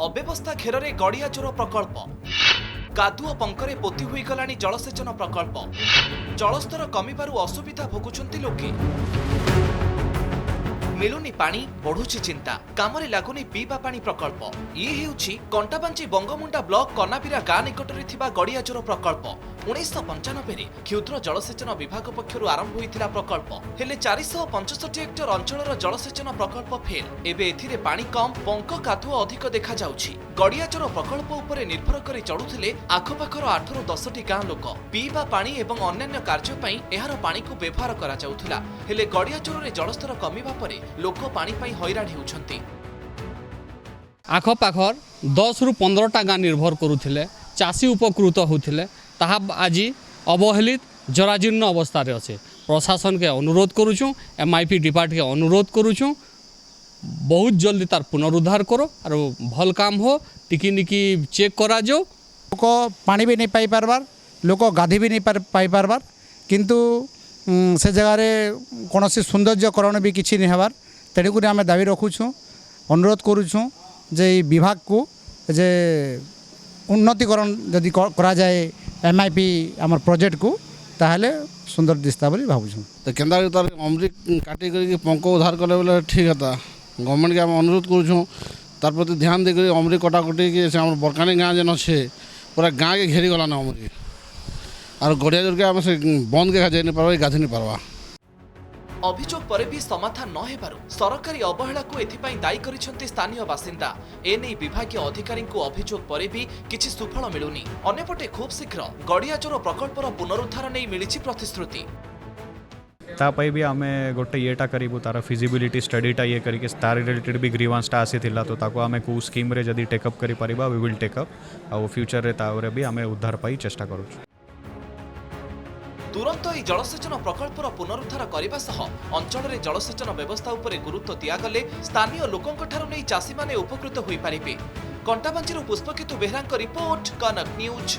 अव्यवस्था घेर गड़िया चोर प्रकल्प कादुओ पंकरे पोती हुई गलानी जलसेचन प्रकल्प जलस्तर कमिबारु असुविधा भोगुछंती लोके मिलुनी पानी बढ़ुची चिंता कामरे लागुनी पीवा पानी प्रकल्प ये हेउछि कंटाबांची बंगमुंडा ब्लॉक कनाबिरा गाँ निकटरे थिबा गड़ियाचोर प्रकल्प 1995 रे क्षुद्र जलसेचन विभाग पक्षरु आरंभ होइथिला प्रकल्प हेले 465 हेक्टर अंचलर जलसेचन प्रकल्प फेल एबे एथिरे पानी कम पंक कादुओ अधिक देखा जाउछि गड़ियाचोर प्रकल्प उपरे निर्भर करी चढुथिले आखपाखर 8 ରୁ 10ଟି गाँ लोक पीवा पानी एवं अन्यान्य कार्य पई एहार पानी को व्यवहार करा जाउथिला हेले गड़ियाचोर रे जलस्तर कमिबा परे लोक पानी पई हैरान हेउछंती आखपाखर 10 ରୁ 15टा गाँ निर्भर करुथिले चाषी उपकृत होथिले ताहा आज अवहेलित जराजीर्ण अवस्था रे अच्छे प्रशासन के अनुरोध करुचु MIP डिपार्ट के अनुरोध करुचु बहुत जल्दी तार पुनरुद्धार करो और भल काम हो टिकी निकी चेक करा जो लोक पानी भी नहीं पाई पारबार लोक गाधी भी नहीं पाई पारबार किंतु से जगार कौन सौंदर्यकरण भी किसी नहीं हबार तेणुक आम दाबी रखुछुँ अनुरोध करुछुँ जे विभाग को जे उन्नतिकरण जदि करा जाए MIP आमर प्रोजेक्ट को ताहले सुंदर दिसता बोली भावुँ तो केन्दा तार अमृत काटी कर पंक उद्धार कले बोले ठीक है गवर्नमेंट के आम अनुरोध करुँ तार प्रति ध्यान देकर अमृत कटाकटी के से बरकानी गाँ जेन अच्छे पूरा गाँ के घेरी गलान अमृत और गड़िया जोर के आम से बंद के जाई नहीं पार्बा गाधी नहीं पार्बा अभियोग पर भी समाधान न हेबारु सरकारी अवहेला को एथिपाई दायी करिसेंती स्थानीय बासिंदा एने विभागीय अधिकारी को अभियोग पर भी किछि सुफल मिलुनी अन्यपटे खूब शीघ्र गड़ियाचोर प्रकल्पर पुनरुद्धार नहीं मिलिछि प्रतिश्रुति तापई भी आमे गोटे येटा करिबु तार फिजिबिलिटी स्टडीटा ये करिके तार रिलेटेड भी ग्रीवांसटा आसीथिला तो ताको आमे को स्कीम रे जदी टेकअप करि परिबा वी विल टेकअप आ फ्यूचर रे तावरे भी आमे उद्धार पाई चेष्टा करूछु तुरंत यह जलसेचन प्रकल्पर पुनरुद्धार करने सह अंचल में जलसेचन व्यवस्था उपरे गुरुत्व दिगले स्थानीय लोकों नहीं चाषी माने उपकृत हो पारे। कंटाबांची पुष्पकेतु बेहरा रिपोर्ट कनक न्यूज।